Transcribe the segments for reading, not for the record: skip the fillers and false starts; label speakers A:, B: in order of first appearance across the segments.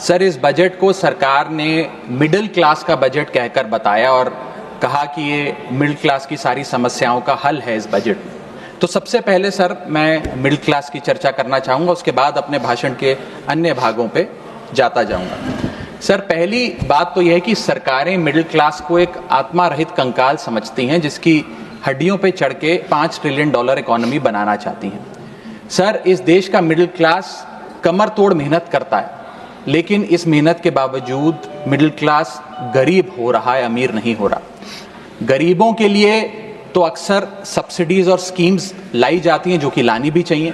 A: Sir, इस budget को सरकार ने मिडिल क्लास का बजट कहकर बताया और कहा कि ये मिडिल क्लास की सारी समस्याओं का हल है इस बजट में। तो सबसे पहले सर मैं मिडिल क्लास की चर्चा करना चाहूँगा, उसके बाद अपने भाषण के अन्य भागों पे जाता जाऊँगा। सर, पहली बात तो यह है कि सरकारें मिडिल क्लास को एक आत्मा रहित कंकाल समझती हैं जिसकी हड्डियों पे चढ़ के $5 ट्रिलियन इकोनॉमी बनाना चाहती हैं। सर, इस देश का मिडिल क्लास कमर तोड़ मेहनत करता है, लेकिन इस मेहनत के बावजूद मिडिल क्लास गरीब हो रहा है, अमीर नहीं हो रहा। गरीबों के लिए तो अक्सर सब्सिडीज और स्कीम्स लाई जाती हैं जो कि लानी भी चाहिए।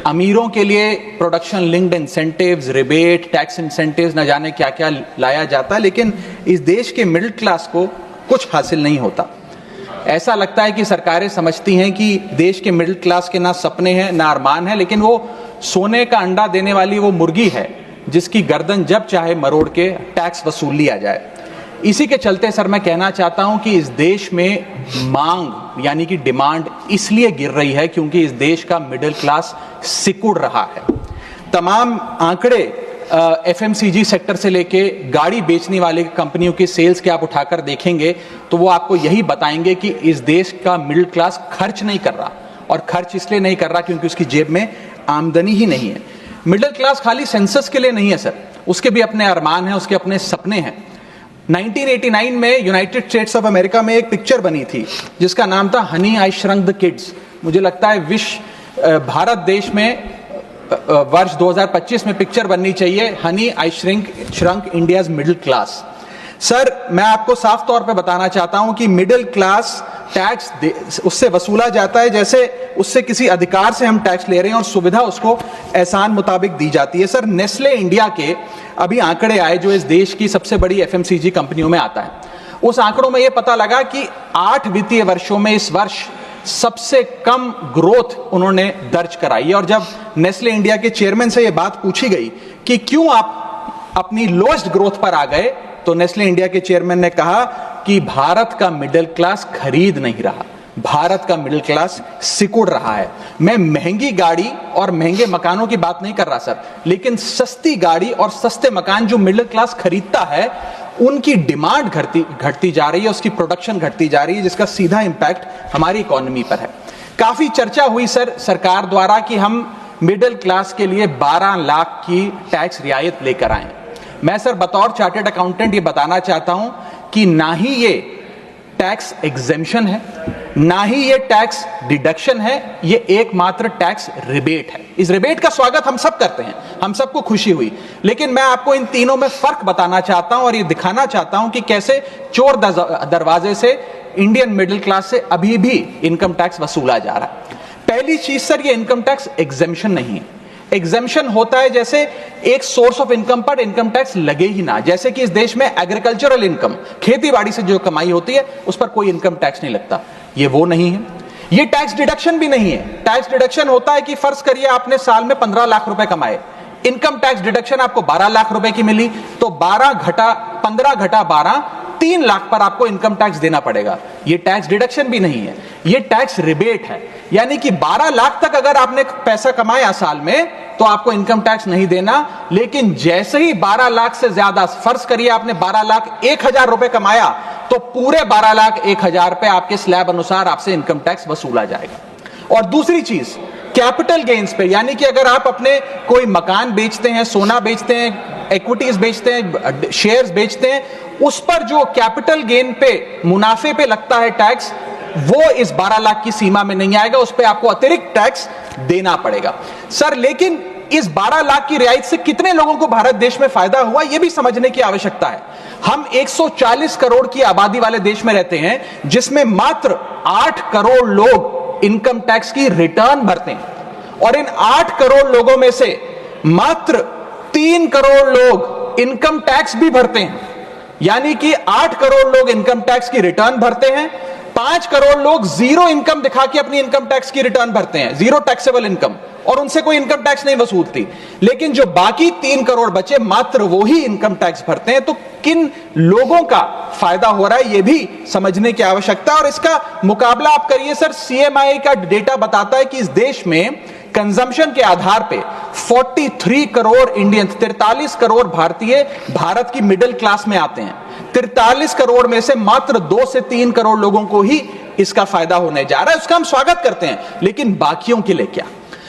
A: अमीरों के लिए production linked incentives, rebate, tax incentives, न जाने क्या क्या लाया जाता है, लेकिन इस देश के मिडिल क्लास को कुछ हासिल नहीं होता। ऐसा लगता है कि सरकारें समझती हैं कि देश के मिडिल क्लास के ना सपने हैं ना अरमान है, लेकिन वो सोने का अंडा देने वाली वो मुर्गी है जिसकी गर्दन जब चाहे मरोड़ के टैक्स वसूल लिया जाए। इसी के चलते सर मैं कहना चाहता हूं कि इस देश में मांग यानी कि डिमांड इसलिए गिर रही है क्योंकि इस देश का मिडिल क्लास सिकुड़ रहा है। तमाम आंकड़े एफएमसीजी सेक्टर से लेके गाड़ी बेचने वाले कंपनियों की सेल्स के आप उठाकर देखेंगे तो वो आपको यही बताएंगे कि इस देश का मिडिल क्लास खर्च नहीं कर रहा, और खर्च इसलिए नहीं कर रहा क्योंकि उसकी जेब में आमदनी ही नहीं है। मिडिल क्लास खाली सेंसस के लिए नहीं है सर, उसके भी अपने अरमान हैं, उसके अपने सपने हैं। 1989 में यूनाइटेड स्टेट्स ऑफ अमेरिका में एक पिक्चर बनी थी जिसका नाम था Honey I shrunk the kids. मुझे लगता है भारत देश में वर्ष 2025 में पिक्चर बननी चाहिए honey I shrunk India's middle class. Sir, मैं आपको साफ तौर पे बताना चाहता हूं कि मिडिल क्लास टैक्स उससे वसूला जाता है जैसे उससे किसी अधिकार से हम टैक्स ले रहे हैं और सुविधा उसको एहसान मुताबिक दी जाती है। सर, नेस्ले इंडिया के अभी आंकड़े आए जो इस देश की सबसे बड़ी एफएमसीजी कंपनियों में आता है। उस आंकड़ों में यह पता लगा कि 8 वित्तीय वर्षों में इस वर्ष सबसे कम ग्रोथ उन्होंने दर्ज कराई है। और जब नेस्ले इंडिया के चेयरमैन से यह बात पूछी गई कि क्यों आप अपनी लोएस्ट ग्रोथ पर आ गए, तो नेस्ले इंडिया के चेयरमैन ने कहा कि भारत का मिडिल क्लास खरीद नहीं रहा, भारत का मिडिल क्लास सिकुड़ रहा है। मैं महंगी गाड़ी और महंगे मकानों की बात नहीं कर रहा सर, लेकिन सस्ती गाड़ी और सस्ते मकान जो मिडिल क्लास खरीदता है उनकी डिमांड घटती जा रही है, उसकी प्रोडक्शन घटती जा रही है, जिसका सीधा इंपैक्ट हमारी इकोनॉमी पर है। काफी चर्चा हुई सर सरकार द्वारा कि हम मिडिल क्लास के लिए 12 लाख की टैक्स रियायत लेकर आए। मैं सर बतौर चार्टर्ड अकाउंटेंट ये बताना चाहता हूं कि ना ही ये टैक्स एग्जेम्पशन है, ना ही ये टैक्स डिडक्शन है, ये एकमात्र टैक्स रिबेट है। इस रिबेट का स्वागत हम सब करते हैं, हम सबको खुशी हुई, लेकिन मैं आपको इन तीनों में फर्क बताना चाहता हूं और ये दिखाना चाहता हूं कि कैसे चोर दरवाजे से इंडियन मिडिल क्लास से अभी भी इनकम टैक्स वसूला जा रहा है। पहली चीज सर, ये इनकम टैक्स एग्जेम्पशन नहीं है। एग्जेम्पशन होता है जैसे एक सोर्स ऑफ इनकम पर इनकम टैक्स लगे ही ना, जैसे कि इस देश में एग्रीकल्चरल इनकम, खेती बाड़ी से जो कमाई होती है उस पर कोई इनकम टैक्स नहीं लगता। ये वो नहीं है। ये टैक्स डिडक्शन भी नहीं है। टैक्स डिडक्शन होता है कि फर्ज करिए आपने साल में 15 लाख रुपए कमाए, इनकम टैक्स डिडक्शन आपको 12 लाख रुपए की मिली, तो 15 घटा 12 3 लाख पर आपको इनकम टैक्स देना पड़ेगा। ये टैक्स डिडक्शन भी नहीं है, ये टैक्स रिबेट है। यानी कि 12 लाख तक अगर आपने पैसा कमाया साल में तो आपको इनकम टैक्स नहीं देना, लेकिन जैसे ही 12 लाख से ज्यादा, फर्ज करिए आपने 12 लाख 1,000 रुपए कमाया, तो पूरे 12 लाख 1,000 पे आपके स्लैब अनुसार आपसे इनकम टैक्स वसूला जाएगा। और दूसरी चीज, कैपिटल गेन्स पे, यानी कि अगर आप अपने कोई मकान बेचते हैं, सोना बेचते हैं, इक्विटीज बेचते हैं, शेयर्स बेचते हैं, उस पर जो कैपिटल गेन पे, मुनाफे पे लगता है टैक्स, वो इस 12 लाख की सीमा में नहीं आएगा, उस पे आपको अतिरिक्त टैक्स देना पड़ेगा। सर, लेकिन इस 12 लाख की रियायत से कितने लोगों को भारत देश में फायदा हुआ, यह भी समझने की आवश्यकता है। हम 140 करोड़ की आबादी वाले देश में रहते हैं, जिसमें मात्र 8 करोड़ लोग इनकम टैक्स की रिटर्न भरते हैं, और इन 8 करोड़ लोगों में से मात्र 3 करोड़ लोग इनकम टैक्स भी भरते हैं। यानी कि 8 करोड़ लोग इनकम टैक्स की रिटर्न भरते हैं, 5 करोड़ लोग जीरो इनकम दिखा के अपनी इनकम टैक्स की रिटर्न भरते हैं, जीरो टैक्सेबल इनकम, और उनसे कोई इनकम टैक्स नहीं वसूलती। लेकिन जो बाकी 3 करोड़ बचे, मात्र वो ही इनकम टैक्स भरते हैं। तो किन लोगों का फायदा हो रहा है ये भी समझने की आवश्यकता है। और इसका मुकाबला आप करिए सर, सीएमआई का डेटा बताता है कि इस देश में कंजम्पशन के आधार पे 43 करोड़ इंडियंस, 43 करोड़ भारतीय भारत की मिडिल क्लास में आते हैं। 43 करोड़ में से मात्र 2 से 3 करोड़ लोगों को ही इसका फायदा होने जा रहा है। उसका हम स्वागत करते हैं, लेकिन बाकियों के लिए क्या?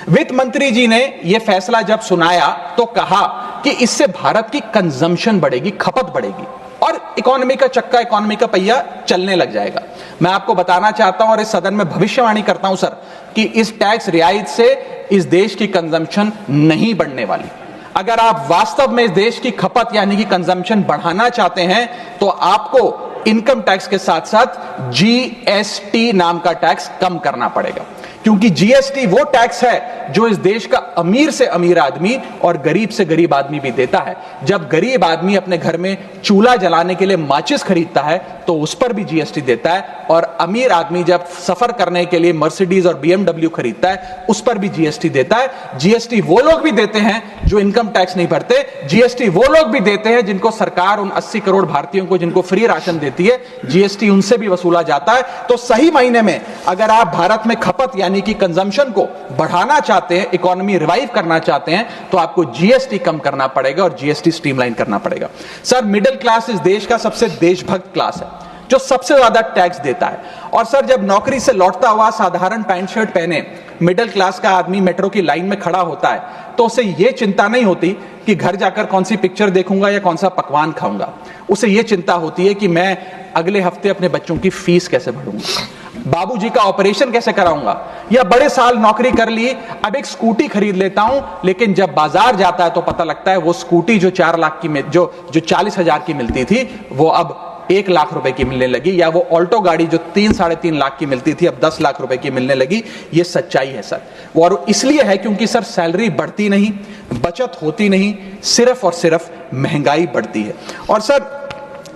A: वित्त मंत्री जी ने यह फैसला जब सुनाया तो कहा कि इससे भारत की कंजम्पशन बढ़ेगी, खपत बढ़ेगी और इकोनॉमी का चक्का, इकोनॉमी का पहिया चलने लग जाएगा। मैं आपको बताना चाहता हूं और इस सदन में भविष्यवाणी करता हूं सर कि इस टैक्स रियायत से इस देश की कंजम्पशन नहीं बढ़ने वाली। अगर आप वास्तव में इस देश की खपत यानी कि कंजम्पशन बढ़ाना चाहते हैं तो आपको इनकम टैक्स के साथ साथ जीएसटी नाम का टैक्स कम करना पड़ेगा, क्योंकि जीएसटी वो टैक्स है जो इस देश का अमीर से अमीर आदमी और गरीब से गरीब आदमी भी देता है। जब गरीब आदमी अपने घर में चूल्हा जलाने के लिए माचिस खरीदता है तो उस पर भी जीएसटी देता है, और अमीर आदमी जब सफर करने के लिए मर्सिडीज और बीएमडब्ल्यू खरीदता है उस पर भी जीएसटी देता है। जीएसटी वो लोग भी देते हैं जो इनकम टैक्स नहीं भरते, जीएसटी वो लोग भी देते हैं जिनको सरकार उन 80 करोड़ भारतीयों को जिनको फ्री राशन देती है, जीएसटी उनसे भी वसूला जाता है। तो सही मायने में अगर आप भारत में खपत यानी कि कंजम्पशन को बढ़ाना चाहते हैं, इकोनॉमी रिवाइव करना चाहते हैं, तो आपको जीएसटी कम करना पड़ेगा और जीएसटी स्ट्रीमलाइन करना पड़ेगा। सर, मिडिल क्लास इस देश का सबसे देशभक्त क्लास है जो सबसे ज्यादा टैक्स देता है। और सर, जब नौकरी से लौटता हुआ साधारण पैंट शर्ट पहने मिडिल क्लास का आदमी मेट्रो की लाइन में खड़ा होता है तो उसे यह चिंता नहीं होती कि घर जाकर कौन सी पिक्चर देखूंगा या कौन सा पकवान खाऊंगा। उसे यह चिंता होती है कि मैं अगले हफ्ते अपने बच्चों की फीस कैसे भरूंगा, बाबूजी का ऑपरेशन कैसे कराऊंगा, या बड़े साल नौकरी कर ली अब एक स्कूटी खरीद लेता हूं, लेकिन जब बाजार जाता है तो पता लगता है वो स्कूटी जो 4 लाख की जो 40,000 की मिलती थी वो अब 1 लाख रुपए की मिलने लगी, या वो ऑल्टो गाड़ी जो 3-3.5 लाख की मिलती थी अब 10 लाख रुपए की मिलने लगी। ये सच्चाई है सर, और इसलिए है क्योंकि सर सैलरी बढ़ती नहीं, बचत होती नहीं, सिर्फ और सिर्फ महंगाई बढ़ती है। और सर,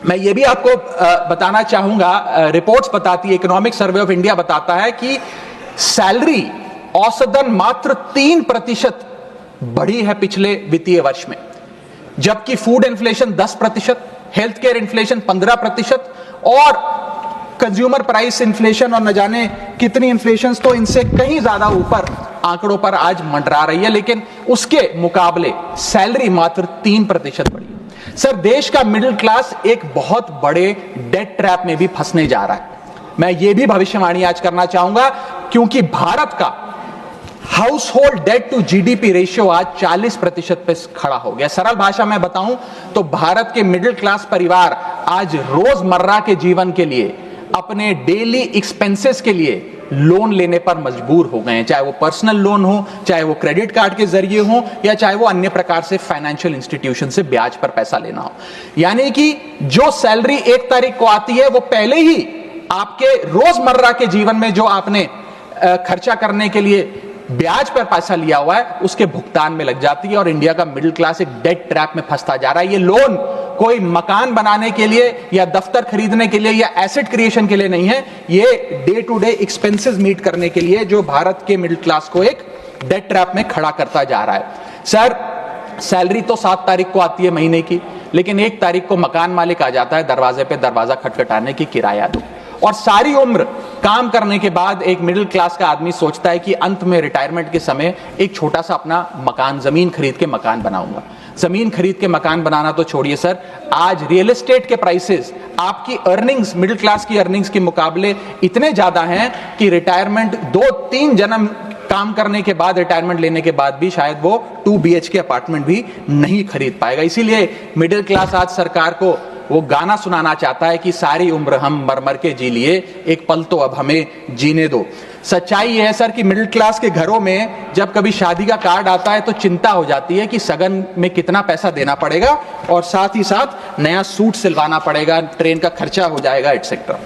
A: मैं ये भी आपको बताना चाहूंगा, रिपोर्ट्स बताती है, इकोनॉमिक सर्वे ऑफ इंडिया बताता है कि सैलरी औसतन मात्र 3% बढ़ी है पिछले वित्तीय वर्ष में, जबकि food inflation 10%, health care inflation 15% और कंज्यूमर प्राइस इन्फ्लेशन और न जाने कितनी इन्फ्लेशन तो इनसे कहीं ज्यादा ऊपर आंकड़ों पर आज मंडरा रही है, लेकिन उसके मुकाबले सैलरी मात्र 3% बढ़ी। सर, देश का मिडिल क्लास एक बहुत बड़े डेट ट्रैप में भी फंसने जा रहा है। मैं ये भी भविष्यवाणी आज करना चाहूंगा, क्योंकि भारत का household debt to GDP ratio आज 40% पे खड़ा हो गया। सरल भाषा में बताऊं तो भारत के मिडिल क्लास परिवार आज रोजमर्रा के जीवन के लिए, अपने डेली एक्सपेंसेस के लिए लोन लेने पर मजबूर हो गए हैं, चाहे वो पर्सनल लोन हो, चाहे वो क्रेडिट कार्ड के जरिए हो, या चाहे वो अन्य प्रकार से फाइनेंशियल इंस्टीट्यूशन से ब्याज पर पैसा लेना हो। यानी कि जो सैलरी 1 तारीख को आती है वो पहले ही आपके रोजमर्रा के जीवन में जो आपने खर्चा करने के लिए ब्याज पर पैसा लिया हुआ है उसके भुगतान में लग जाती है, और इंडिया का मिडिल क्लास एक डेट ट्रैप में फंसता जा रहा है। ये लोन कोई मकान बनाने के लिए या दफ्तर खरीदने के लिए या एसेट क्रिएशन के लिए नहीं है, ये day to day expenses meet करने के लिए, जो भारत के मिडिल क्लास को एक डेट ट्रैप में खड़ा करता जा रहा है। सर, सैलरी तो 7 तारीख को आती है महीने की, लेकिन 1 तारीख को मकान मालिक आ जाता है दरवाजे पे दरवाजा खटखटाने की किराया दो, और सारी उम्र काम करने के बाद एक मिडिल क्लास का आदमी सोचता है कि अंत में रिटायरमेंट के समय एक छोटा सा अपना मकान, जमीन खरीद के मकान बनाऊंगा। जमीन खरीद के मकान बनाना तो छोड़िए सर, आज रियल एस्टेट के प्राइसेस आपकी अर्निंग्स, मिडिल क्लास की अर्निंग्स के मुकाबले इतने ज्यादा हैं कि रिटायरमेंट 2-3 जन्म काम करने के बाद, रिटायरमेंट लेने के बाद भी शायद वो 2 BHK अपार्टमेंट भी नहीं खरीद पाएगा। इसीलिए मिडिल क्लास आज सरकार को वो गाना सुनाना चाहता है कि सारी उम्र हम मर मर के जी लिए, एक पल तो अब हमें जीने दो। सच्चाई यह है सर कि मिडिल क्लास के घरों में जब कभी शादी का कार्ड आता है तो चिंता हो जाती है कि सगन में कितना पैसा देना पड़ेगा, और साथ ही साथ नया सूट सिलवाना पड़ेगा, ट्रेन का खर्चा हो जाएगा, एटसेट्रा।